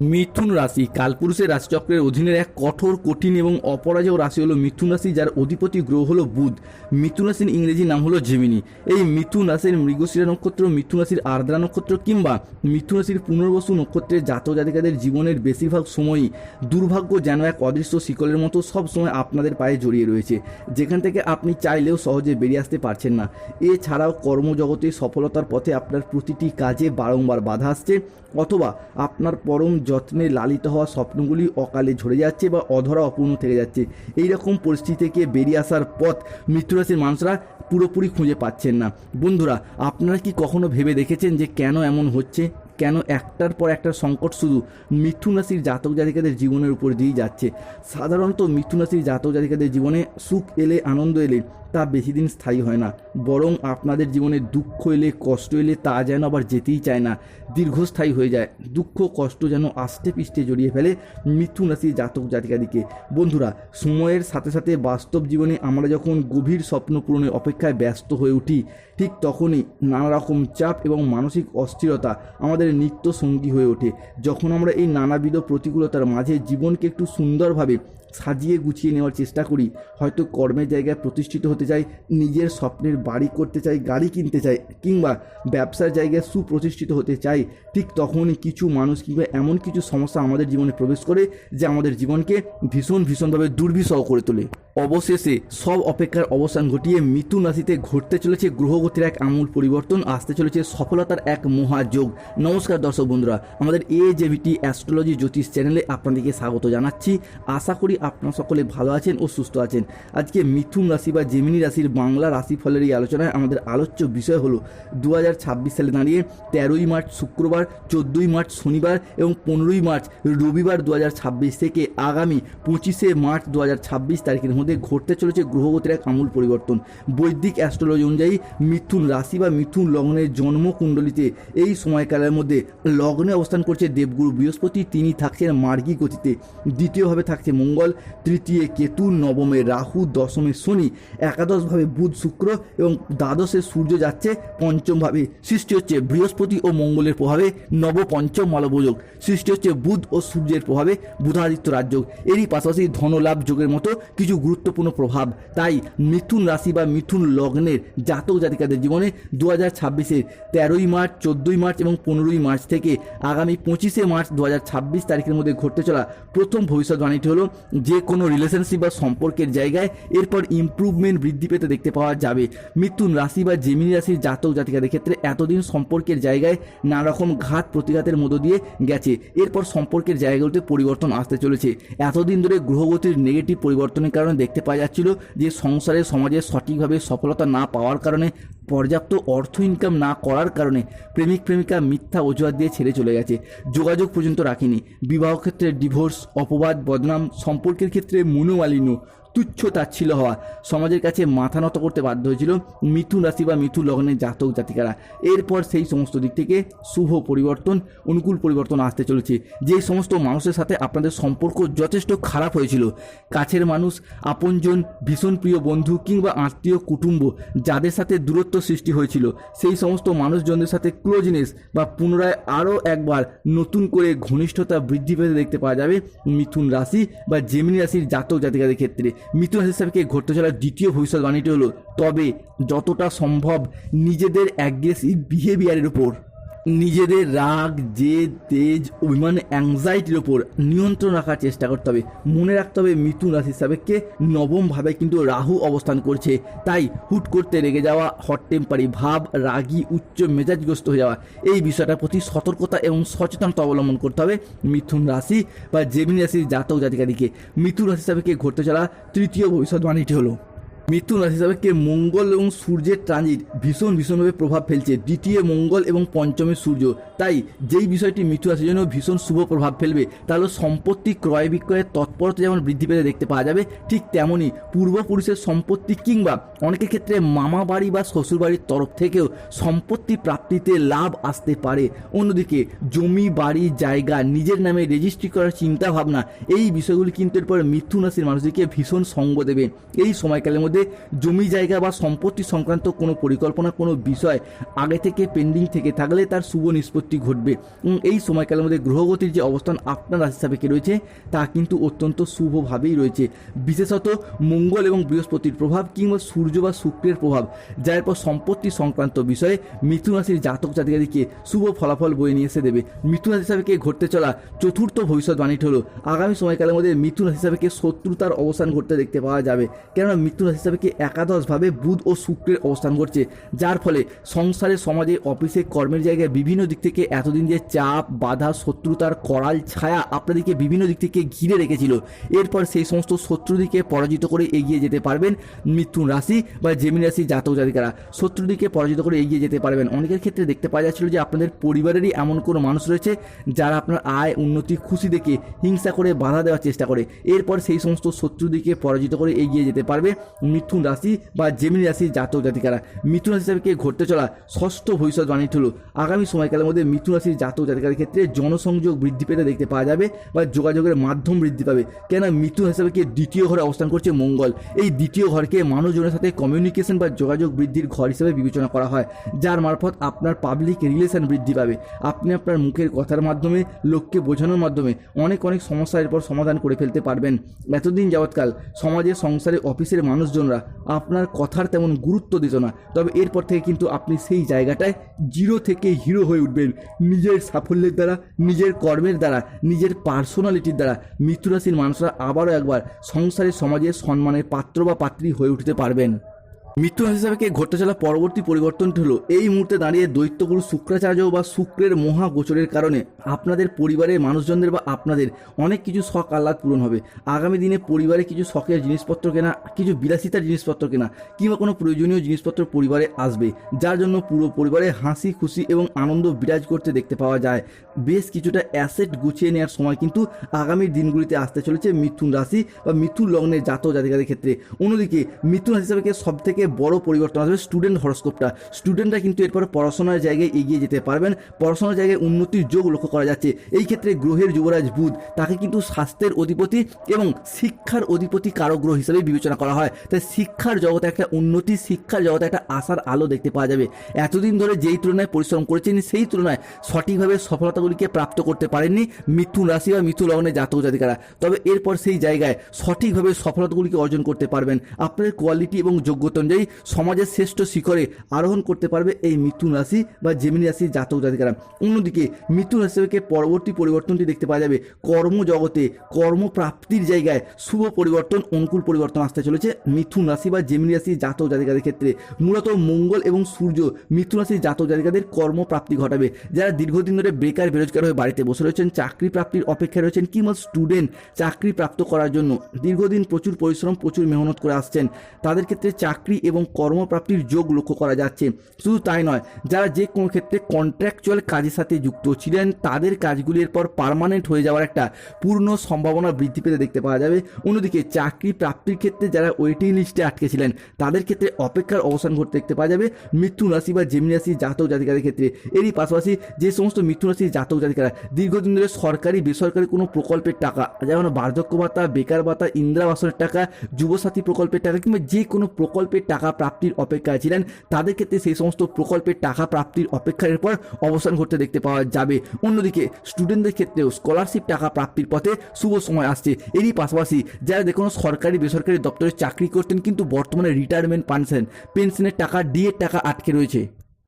মিথুন রাশি কালপুরুষের রাশিচক্রের অধীনের এক কঠোর, কঠিন এবং অপরাজেয় রাশি হলো মিথুন রাশি, যার অধিপতি গ্রহ হলো বুধ। মিথুন রাশির ইংরেজি নাম হলো জেমিনি। এই মিথুন রাশির মৃগশিরা নক্ষত্র, মিথুন রাশির আর্দ্রা নক্ষত্র কিংবা মিথুন রাশির পুনর্বসু নক্ষত্রের জাতক জাতিকাদের জীবনের বেশিরভাগ সময়ই দুর্ভাগ্য যেন এক অদৃশ্য শিকলের মতো সব সময় আপনাদের পায়ে জড়িয়ে রয়েছে, যেখান থেকে আপনি চাইলেও সহজে বেরিয়ে আসতে পারছেন না। এছাড়াও কর্মজগতে সফলতার পথে আপনার প্রতিটি কাজে বারংবার বাধা আসছে, অথবা আপনার পরম যত্নে লালিত হওয়া স্বপ্নগুলি অকালে ঝরে যাচ্ছে বা অধরা অপূর্ণ থেকে যাচ্ছে। এই রকম পরিস্থিতি থেকে বেরিয়ে আসার পথ মিথুন রাশির মানুষরা পুরোপুরি খুঁজে পাচ্ছেন না। বন্ধুরা, আপনারা কি কখনো ভেবে দেখেছেন যে কেন এমন হচ্ছে? কেন একটার পর একটা সংকট শুধু মিথুন রাশির জাতক জাতিকাদের জীবনের উপর দিয়েই যাচ্ছে? সাধারণত মিথুন রাশির জাতক জাতিকাদের জীবনে সুখ এলে, আনন্দ এলে তা বেশি দিন স্থায়ী হয় না, বরং আপনাদের জীবনে দুঃখ এলে, কষ্ট এলে তা যেন আবার যেতেই চায় না, দীর্ঘস্থায়ী হয়ে যায়। দুঃখ কষ্ট যেন আষ্টে পিষ্টে জড়িয়ে ফেলে মিথুন রাশির জাতক জাতিকাদিকে। বন্ধুরা, সময়ের সাথে সাথে বাস্তব জীবনে আমরা যখন গভীর স্বপ্ন পূরণের অপেক্ষায় ব্যস্ত হয়ে উঠি, ঠিক তখনই নানা রকম চাপ এবং মানসিক অস্থিরতা আমাদের নিত্য সঙ্গী হয়ে ওঠে। যখন আমরা এই নানাবিধ প্রতিকূলতার মাঝে জীবনকে একটু সুন্দরভাবে সাজিয়ে গুছিয়ে নেওয়ার চেষ্টা করি, হয়তো কর্মের জায়গায় প্রতিষ্ঠিত হতে চাই, নিজের স্বপ্নের বাড়ি করতে চাই, গাড়ি কিনতে চাই, কিংবা ব্যবসার জায়গায় সুপ্রতিষ্ঠিত হতে চাই, ঠিক তখনই কিছু মানুষ কিংবা এমন কিছু সমস্যা আমাদের জীবনে প্রবেশ করে যে আমাদের জীবনকে ভীষণভাবে দুর্বিষহ করে তোলে। অবশেষে সব অপেক্ষার অবসান ঘটিয়ে মিথুন রাশিতে ঘটতে চলেছে গ্রহগতির এক আমূল পরিবর্তন, আসতে চলেছে সফলতার এক মহাযোগ। নমস্কার দর্শক বন্ধুরা, আমাদের AJVT অ্যাস্ট্রোলজি জ্যোতিষ চ্যানেলে আপনাদেরকে স্বাগত জানাচ্ছি। আশা করি আপনারা সকলে ভালো আছেন ও সুস্থ আছেন। আজকে মিথুন রাশি বা জেমিনি রাশির বাংলা রাশিফলের এই আলোচনায় আমাদের আলোচ্য বিষয় হলো 2026 সালে দাঁড়িয়ে 13ই মার্চ শুক্রবার, 14ই মার্চ শনিবার এবং 15ই মার্চ রবিবার 2026 থেকে আগামী 25শে মার্চ 2026 তারিখের মধ্যে ঘটতে চলেছে গ্রহগতির এক আমূল পরিবর্তন। বৈদিক অ্যাস্ট্রোলজি অনুযায়ী মিথুন রাশি বা মিথুন লগ্নের জন্মকুণ্ডলিতে এই সময়কালের মধ্যে লগ্নে অবস্থান করছে দেবগুরু বৃহস্পতি। তিনি থাকছেন মার্গী গতিতে। দ্বিতীয়ভাবে থাকছে মঙ্গল, তৃতীয় কেতু, নবমে রাহু, দশমে শনি, একাদশভাবে বুধ শুক্র এবং দ্বাদশে সূর্য যাচ্ছে পঞ্চমভাবে। সৃষ্টি হচ্ছে বৃহস্পতি ও মঙ্গলের প্রভাবে নবপঞ্চম মালবযোগ। সৃষ্টি হচ্ছে বুধ ও সূর্যের প্রভাবে বুধাদিত্য রাজযোগ। এরই পাশাপাশি ধনলাভ যোগের মতো কিছু গুরুত্বপূর্ণ প্রভাব। তাই মিথুন রাশি বা মিথুন লগ্নের জাতক জাতিকাদের জীবনে 2026-এর 13ই মার্চ, 14ই মার্চ এবং 15ই মার্চ থেকে আগামী 25শে মার্চ 2026 তারিখের মধ্যে ঘটতে চলা প্রথম ভবিষ্যৎবাণীটি হলো যে কোনো রিলেশনশিপ বা সম্পর্কের জায়গায় এরপর ইমপ্রুভমেন্ট বৃদ্ধি পেতে দেখতে পাওয়া যাবে। মিথুন রাশি বা জেমিনি রাশির জাতক জাতিকাদের ক্ষেত্রে এতদিন সম্পর্কের জায়গায় নানা রকম ঘাত প্রতিঘাতের মধ্য দিয়ে গেছে, এরপর সম্পর্কের জায়গাগুলোতে পরিবর্তন আসতে চলেছে। এতদিন ধরে গ্রহগতির নেগেটিভ পরিবর্তনের কারণে দেখতে পাওয়া যাচ্ছিল যে সংসারে সমাজে সঠিকভাবে সফলতা না পাওয়ার কারণে, পর্যাপ্ত অর্থ ইনকাম না করার কারণে প্রেমিক প্রেমিকা মিথ্যা অজুহাত দিয়ে ছেড়ে চলে গেছে, যোগাযোগ পর্যন্ত রাখেনি, বিবাহ ক্ষেত্রে ডিভোর্স, অপবাদ, বদনাম, সম্পর্কের ক্ষেত্রে মনোমালিন্য, তুচ্ছ তাচ্ছিল্য হওয়া, সমাজের কাছে মাথা নত করতে বাধ্য হয়েছিল মিথুন রাশি বা মিথুন লগ্নের জাতক জাতিকারা। এরপর সেই সমস্ত দিক থেকে শুভ পরিবর্তন, অনুকূল পরিবর্তন আসতে চলেছে। যেই সমস্ত মানুষের সাথে আপনাদের সম্পর্ক যথেষ্ট খারাপ হয়েছিল, কাছের মানুষ, আপনজন, ভীষণ প্রিয় বন্ধু কিংবা আত্মীয় কুটুম্ব যাদের সাথে দূরত্ব সৃষ্টি হয়েছিল, সেই সমস্ত মানুষজনদের সাথে ক্লোজনেস বা পুনরায় আরও একবার নতুন করে ঘনিষ্ঠতা বৃদ্ধি পেতে দেখতে পাওয়া যাবে মিথুন রাশি বা জেমিনি রাশির জাতক জাতিকাদের ক্ষেত্রে। মিথুন রাশির সাথে ঘটতে চলা দ্বিতীয় ভবিষ্যৎবাণীটি হলো, তবে যতটা সম্ভব নিজেদের অ্যাগ্রেসিভ বিহেভিয়ারের উপর, নিজেদের রাগ, জেদ, তেজ, অভিমান, অ্যাংজাইটির ওপর নিয়ন্ত্রণ রাখার চেষ্টা করতে হবে। মনে রাখতে হবে মিথুন রাশির সাপেক্ষে নবমভাবে কিন্তু রাহু অবস্থান করছে, তাই হুট করতে রেগে যাওয়া, হট টেম্পারি ভাব, রাগী, উচ্চ মেজাজগ্রস্ত হয়ে যাওয়া, এই বিষয়টার প্রতি সতর্কতা এবং সচেতনতা অবলম্বন করতে হবে মিথুন রাশি বা জেমিনি রাশির জাতক জাতিকাদিকে। মিথুন রাশির সাপেক্ষে ঘটতে চলা তৃতীয় ভবিষ্যৎবাণীটি হলো, মিথুন রাশি হিসাবে মঙ্গল এবং সূর্যের ট্রানজিট ভীষণভাবে প্রভাব ফেলছে। দ্বিতীয় মঙ্গল এবং পঞ্চমে সূর্য, তাই যেই বিষয়টি মিথুন রাশির জন্য ভীষণ শুভ প্রভাব ফেলবে তা হলো সম্পত্তি ক্রয় বিক্রয়ের তৎপরতা যেমন বৃদ্ধি পেতে দেখতে পাওয়া যাবে, ঠিক তেমনই পূর্বপুরুষের সম্পত্তি কিংবা অনেকের ক্ষেত্রে মামা বাড়ি বা শ্বশুর বাড়ির তরফ থেকেও সম্পত্তি প্রাপ্তিতে লাভ আসতে পারে। অন্যদিকে জমি, বাড়ি, জায়গা নিজের নামে রেজিস্ট্রি করার চিন্তা ভাবনা, এই বিষয়গুলি কিন্তু এরপর মিথুন রাশির মানুষদেরকে ভীষণ সঙ্গ দেবে। এই সময়কালের মধ্যে মধ্যে জমি জায়গা বা সম্পত্তি সংক্রান্ত কোনো পরিকল্পনা, কোনো বিষয় আগে থেকে পেন্ডিং থেকে থাকলে তার শুভ নিষ্পত্তি ঘটবে। এই সময়কালের মধ্যে গ্রহগতির যে অবস্থান আপনার রাশি সাপেক্ষে রয়েছে তা কিন্তু অত্যন্ত শুভভাবেই রয়েছে। বিশেষত মঙ্গল এবং বৃহস্পতির প্রভাব কিংবা সূর্য বা শুক্রের প্রভাব, যার পর সম্পত্তি সংক্রান্ত বিষয়ে মিথুন রাশির জাতক জাতিকাদেরকে শুভ ফলাফল বয়ে নিয়ে এসে দেবে। মিথুন রাশি সাপেক্ষে ঘটতে চলা চতুর্থ ভবিষ্যৎবাণীটি হলো আগামী সময়কালের মধ্যে মিথুন রাশি সাপেক্ষে শত্রুতার অবস্থান ঘটতে দেখতে পাওয়া যাবে। কেননা মিথুন রাশি সাপেক্ষে একাদশভাবে বুধ ও শুক্রের অবস্থান ঘটছে, যার ফলে সংসারে, সমাজে, অফিসে, কর্মের জায়গায় বিভিন্ন দিক থেকে এতদিন যে চাপ, বাধা, শত্রুতার করাল ছায়া আপনাদেরকে বিভিন্ন দিক থেকে ঘিরে রেখেছিল, এরপর সেই সমস্ত শত্রুদিকে পরাজিত করে এগিয়ে যেতে পারবেন মিথুন রাশি বা জেমিনি রাশি জাতক জাতিকারা। শত্রুদিকে পরাজিত করে এগিয়ে যেতে পারবেন। অনেকের ক্ষেত্রে দেখতে পাওয়া যাচ্ছিল যে আপনাদের পরিবারেরই এমন কোনো মানুষ রয়েছে যারা আপনার আয়, উন্নতি, খুশি দেখে হিংসা করে বাধা দেওয়ার চেষ্টা করে, এরপর সেই সমস্ত শত্রুদিকে পরাজিত করে এগিয়ে যেতে পারবে মিথুন রাশি বা জেমিনি রাশির জাতক জাতিকারা। মিথুন রাশি হিসাবে ঘটতে চলা ষষ্ঠ ভবিষ্যৎবাণীটি হলো আগামী সময়কালের মধ্যে মিথুন রাশির জাতক জাতিকার ক্ষেত্রে জনসংযোগ বৃদ্ধি পেতে দেখতে পাওয়া যাবে বা যোগাযোগের মাধ্যম বৃদ্ধি পাবে। কেন মিথুন হিসাবে দ্বিতীয় ঘরে অবস্থান করছে মঙ্গল। এই দ্বিতীয় ঘরকে মানুষজনের সাথে কমিউনিকেশন বা যোগাযোগ বৃদ্ধির ঘর হিসেবে বিবেচনা করা হয়, যার মারফত আপনার পাবলিক রিলেশন বৃদ্ধি পাবে। আপনি আপনার মুখের কথার মাধ্যমে, লোককে বোঝানোর মাধ্যমে অনেক সমস্যার এরপর সমাধান করে ফেলতে পারবেন। এতদিন যাবৎকাল সমাজে, সংসারে, অফিসের মানুষজনরা আপনার কথার তেমন গুরুত্ব দিত না, তবে এরপর থেকে কিন্তু আপনি সেই জায়গাটায় জিরো থেকে হিরো হয়ে উঠবেন। নিজের সাফল্যের দ্বারা, নিজের কর্মের দ্বারা, নিজের পার্সোনালিটির দ্বারা মিথুন রাশির মানুষরা আবারও একবার সংসারের, সমাজে সম্মানের পাত্র বা পাত্রী হয়ে উঠতে পারবেন। মিথুন রাশি হিসাবে ঘটতে চলা পরবর্তী পরিবর্তনটি হলো এই মুহূর্তে দাঁড়িয়ে দৈত্যগুরু শুক্রাচার্য বা শুক্রের মহাগোচরের কারণে আপনাদের পরিবারের মানুষজনদের বা আপনাদের অনেক কিছু শখ আহ্লাদ পূরণ হবে। আগামী দিনে পরিবারে কিছু শখের জিনিসপত্র কেনা, কিছু বিলাসিতার জিনিসপত্র কেনা কিংবা কোনো প্রয়োজনীয় জিনিসপত্র পরিবারে আসবে, যার জন্য পুরো পরিবারে হাসি, খুশি এবং আনন্দ বিরাজ করতে দেখতে পাওয়া যায়। বেশ কিছুটা অ্যাসেট গুছিয়ে নেওয়ার সময় কিন্তু আগামী দিনগুলিতে আসতে চলেছে মিথুন রাশি বা মিথুন লগ্নের জাতক জাতিকাদের ক্ষেত্রে। অন্যদিকে মিথুন রাশি হিসাবে সব থেকে বড় পরিবর্তন আসবে স্টুডেন্ট হরস্কোপটা। স্টুডেন্টরা কিন্তু এরপর পড়াশোনার জায়গায় এগিয়ে যেতে পারবেন, পড়াশোনার জায়গায় উন্নতির যোগ লক্ষ্য করা যাচ্ছে। এই ক্ষেত্রে গ্রহের যুবরাজ বুধ, তাকে কিন্তু স্বাস্থ্যের অধিপতি এবং শিক্ষার অধিপতি কারক গ্রহ হিসেবে বিবেচনা করা হয়। তাই শিক্ষার জগতে একটা উন্নতি, শিক্ষার জগতে একটা আশার আলো দেখতে পাওয়া যাবে। এতদিন ধরে যেই তুলনায় পরিশ্রম করেছেন সেই তুলনায় সঠিকভাবে সফলতাগুলিকে প্রাপ্ত করতে পারেননি মিথুন রাশি বা মিথুন লগ্নের জাতক জাতিকারা, তবে এরপর সেই জায়গায় সঠিকভাবে সফলতাগুলিকে অর্জন করতে পারবেন। আপনাদের কোয়ালিটি এবং যোগ্যতা অনুযায়ী সমাজের শ্রেষ্ঠ শিখরে আরোহণ করতে পারবে এই মিথুন রাশি বা জেমিনি রাশির জাতক জাতিকারা। অন্যদিকে মিথুন রাশি থেকে পরবর্তী পরিবর্তনটি দেখতে পাওয়া যাবে কর্মজগতে, কর্মপ্রাপ্তির জায়গায় শুভ পরিবর্তন, অনুকূল পরিবর্তন আসতে চলেছে মিথুন রাশি বা জেমিনি রাশির জাতক জাতিকাদের ক্ষেত্রে। মূলত মঙ্গল এবং সূর্য মিথুন রাশির জাতক জাতিকাদের কর্মপ্রাপ্তি ঘটাবে। যারা দীর্ঘদিন ধরে বেকার, বেরোজগার হয়ে বাড়িতে বসে রয়েছেন, চাকরি প্রাপ্তির অপেক্ষায় রয়েছেন কিংবা স্টুডেন্ট চাকরি প্রাপ্ত করার জন্য দীর্ঘদিন প্রচুর পরিশ্রম, প্রচুর মেহনত করে আসছেন, তাদের ক্ষেত্রে চাকরি এবং কর্মপ্রাপ্তির যোগ লক্ষ্য করা যাচ্ছে। শুধু তাই নয়, যারা যে কোনো ক্ষেত্রে কন্ট্রাকচুয়াল কাজের সাথে যুক্ত ছিলেন তাদের কাজগুলি এরপর পার্মানেন্ট হয়ে যাওয়ার একটা পূর্ণ সম্ভাবনা বৃদ্ধি পেতে দেখতে পাওয়া যাবে। অন্যদিকে চাকরি প্রাপ্তির ক্ষেত্রে যারা ওয়েটিং লিস্টে আটকে ছিলেন তাদের ক্ষেত্রে অপেক্ষার অবসান ঘটতে দেখতে পাওয়া যাবে মিথুন রাশি বা জেমিনি রাশি জাতক জাতিকাদের ক্ষেত্রে। এরই পাশাপাশি যে সমস্ত মিথুন রাশির জাতক জাতিকারা দীর্ঘদিন ধরে সরকারি, বেসরকারি কোনো প্রকল্পের টাকা, যেমন বার্ধক্য ভাতা, বেকার ভাতা, ইন্দিরা আবাসনের টাকা, যুবসাথী প্রকল্পের টাকা কিংবা যে কোনো প্রকল্পের টাকা প্রাপ্তির অপেক্ষায় ছিলেন তাদের ক্ষেত্রে সেই সমস্ত প্রকল্পের টাকা প্রাপ্তির অপেক্ষার এরপর অবসান ঘটতে দেখতে পাওয়া যাবে। অন্যদিকে স্টুডেন্টদের ক্ষেত্রেও স্কলারশিপ টাকা প্রাপ্তির পথে শুভ সময় আসছে। এরই পাশাপাশি যারা দেখুন সরকারি, বেসরকারি দপ্তরে চাকরি করতেন কিন্তু বর্তমানে রিটায়ারমেন্ট পেনশনের টাকা, ডিএর টাকা আটকে রয়েছে,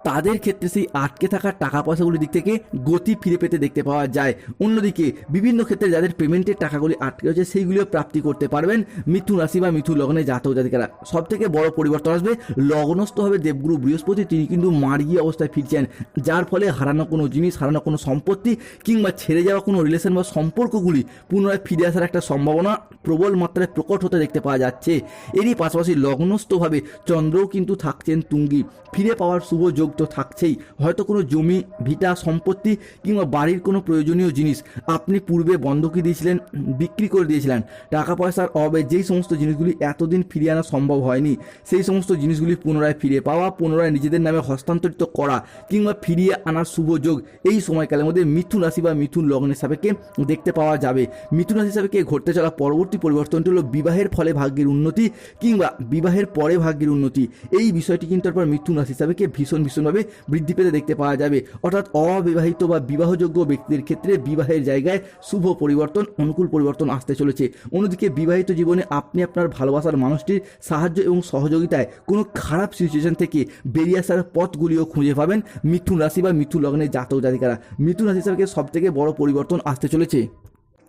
তাদের ক্ষেত্রে সেই আটকে থাকা টাকা পয়সাগুলির দিক থেকে গতি ফিরে পেতে দেখতে পাওয়া যায়। অন্যদিকে বিভিন্ন ক্ষেত্রে যাদের পেমেন্টের টাকাগুলি আটকে রয়েছে সেইগুলিও প্রাপ্তি করতে পারবেন মিথুন রাশি বা মিথুন লগ্নে জাতক জাতিকারা। সব থেকে বড় পরিবর্তন আসবে লগ্নস্থভাবে দেবগুরু বৃহস্পতি, তিনি কিন্তু মার্গী অবস্থায় ফিরছেন, যার ফলে হারানো কোনো জিনিস, হারানো কোনো সম্পত্তি কিংবা ছেড়ে যাওয়া কোনো রিলেশন বা সম্পর্কগুলি পুনরায় ফিরে আসার একটা সম্ভাবনা প্রবল মাত্রায় প্রকট হতে দেখতে পাওয়া যাচ্ছে। এরই পাশাপাশি লগ্নস্থভাবে চন্দ্রও কিন্তু থাকছেন তুঙ্গি, ফিরে পাওয়ার শুভ যোগ যোগ তো থাকছেই, হয়তো কোনো জমি, ভিটা, সম্পত্তি কিংবা বাড়ির কোনো প্রয়োজনীয় জিনিস আপনি পূর্বে বন্ধকি দিয়েছিলেন, বিক্রি করে দিয়েছিলেন। টাকা পয়সার অভাবে যেই সমস্ত জিনিসগুলি এতদিন ফিরিয়ে আনা সম্ভব হয়নি, সেই সমস্ত জিনিসগুলি পুনরায় ফিরে পাওয়া, পুনরায় নিজেদের নামে হস্তান্তরিত করা কিংবা ফিরিয়ে আনার শুভ যোগ এই সময়কালের মধ্যে মিথুন রাশি বা মিথুন লগ্নের সাপেক্ষে দেখতে পাওয়া যাবে। মিথুন রাশি সাপেক্ষে ঘটতে চলা পরবর্তী পরিবর্তনটি হলো বিবাহের ফলে ভাগ্যের উন্নতি কিংবা বিবাহের পরে ভাগ্যের উন্নতি। এই বিষয়টি কিন্তু তারপর মিথুন রাশি সাপেক্ষে ভীষণভাবে বৃদ্ধি পেতে দেখতে পাওয়া যাবে। অর্থাৎ অবিবাহিত বা বিবাহযোগ্য ব্যক্তিদের ক্ষেত্রে বিবাহের জায়গায় শুভ পরিবর্তন, অনুকূল পরিবর্তন আসতে চলেছে। অন্যদিকে বিবাহিত জীবনে আপনি আপনার ভালোবাসার মানুষটির সাহায্য এবং সহযোগিতায় কোনো খারাপ সিচুয়েশন থেকে বেরিয়ে আসার পথগুলিও খুঁজে পাবেন মিথুন রাশি বা মিথুন লগ্নের জাতক জাতিকারা। মিথুন রাশি সাপেক্ষে সবথেকে বড় পরিবর্তন আসতে চলেছে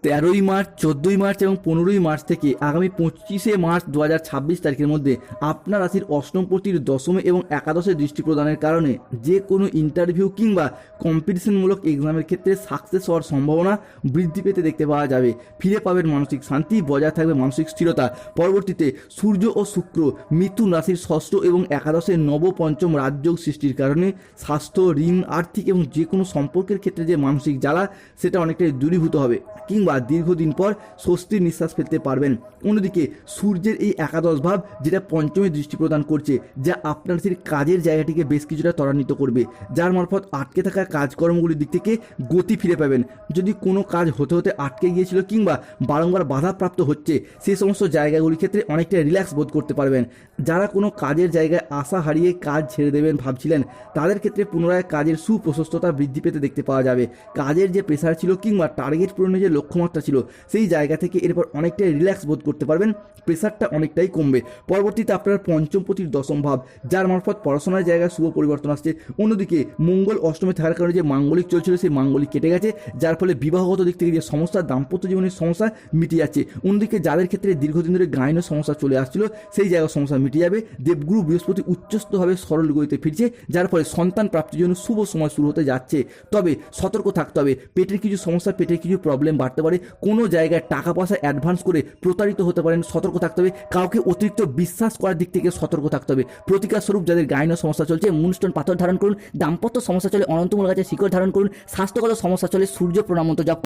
13ই মার্চ, 14ই মার্চ এবং 15ই মার্চ থেকে আগামী 25শে মার্চ 2026 তারিখের মধ্যে আপনার রাশির অষ্টমপতির দশমে এবং একাদশে দৃষ্টি প্রদানের কারণে যে কোনো ইন্টারভিউ কিংবা কম্পিটিশনমূলক এক্সামের ক্ষেত্রে সাকসেস হওয়ার সম্ভাবনা বৃদ্ধি পেতে দেখতে পাওয়া যাবে। ফিরে পাবেন মানসিক শান্তি, বজায় থাকবে মানসিক স্থিরতা। পরবর্তীতে সূর্য ও শুক্র মিথুন রাশির ষষ্ঠ এবং একাদশে নবপঞ্চম রাজযোগ সৃষ্টির কারণে স্বাস্থ্য, ঋণ, আর্থিক এবং যে কোনো সম্পর্কের ক্ষেত্রে যে মানসিক জ্বালা সেটা অনেকটাই দূরীভূত হবে কিংবা দীর্ঘদিন পর স্বস্তির নিঃশ্বাস ফেলতে পারবেন। অন্যদিকে সূর্যের এই একাদশ ভাব যেটা পঞ্চমে দৃষ্টি প্রদান করছে, যা আপনার সেই কাজের জায়গাটিকে বেশ কিছুটা ত্বরান্বিত করবে, যার মারফত আটকে থাকা কাজকর্মগুলির দিক থেকে গতি ফিরে পাবেন। যদি কোনো কাজ হতে হতে আটকে গিয়েছিল কিংবা বারংবার বাধাপ্রাপ্ত হচ্ছে, সেই সমস্ত জায়গাগুলির ক্ষেত্রে অনেকটা রিল্যাক্স বোধ করতে পারবেন। যারা কোনো কাজের জায়গায় আশা হারিয়ে কাজ ছেড়ে দেবেন ভাবছিলেন, তাদের ক্ষেত্রে পুনরায় কাজের সুপ্রশস্ততা বৃদ্ধি পেতে দেখতে পাওয়া যাবে। কাজের যে প্রেশার ছিল কিংবা টার্গেট পূরণের যে লক্ষ্যমাত্রা ছিল, সেই জায়গা থেকে এরপর অনেকটাই রিল্যাক্স বোধ করতে পারবেন, প্রেশারটা অনেকটাই কমবে। পরবর্তীতে আপনার পঞ্চমপতির দশম ভাব, যার মারফত পড়াশোনার জায়গায় শুভ পরিবর্তন আসছে। অন্যদিকে মঙ্গল অষ্টমে থাকার কারণে যে মাঙ্গলিক চলছিল, সেই মাঙ্গলিক কেটে গেছে, যার ফলে বিবাহগত দিক থেকে যে সমস্যা, দাম্পত্য জীবনের সমস্যা মিটে যাচ্ছে। অন্যদিকে যাদের ক্ষেত্রে দীর্ঘদিন ধরে গাইনের সমস্যা চলে আসছিল, সেই জায়গার সমস্যা মিটে যাবে। দেবগুরু বৃহস্পতি উচ্চস্তভাবে সরল গতিতে ফিরছে, যার ফলে সন্তান প্রাপ্তির জন্য শুভ সময় শুরু হতে যাচ্ছে। তবে সতর্ক থাকতে হবে, পেটের কিছু সমস্যা, পেটের কিছু প্রবলেম বাড়তে পারে। কোনো জায়গায় টাকা পয়সা অ্যাডভান্স করে প্রতারিত হতে পারেন, সতর্ক থাকতে হবে। কাউকে অতিরিক্ত বিশ্বাস করার দিক থেকে সতর্ক থাকতে হবে। প্রতিকার স্বরূপ যাদের গাইনের সমস্যা চলছে, মুনস্টোন পাথর ধারণ করুন। দাম্পত্য সমস্যা চলে অনন্তমূল গাছের শিকড় ধারণ করুন। স্বাস্থ্যগত সমস্যা চলে সূর্য প্রণাম মন্ত্র জপ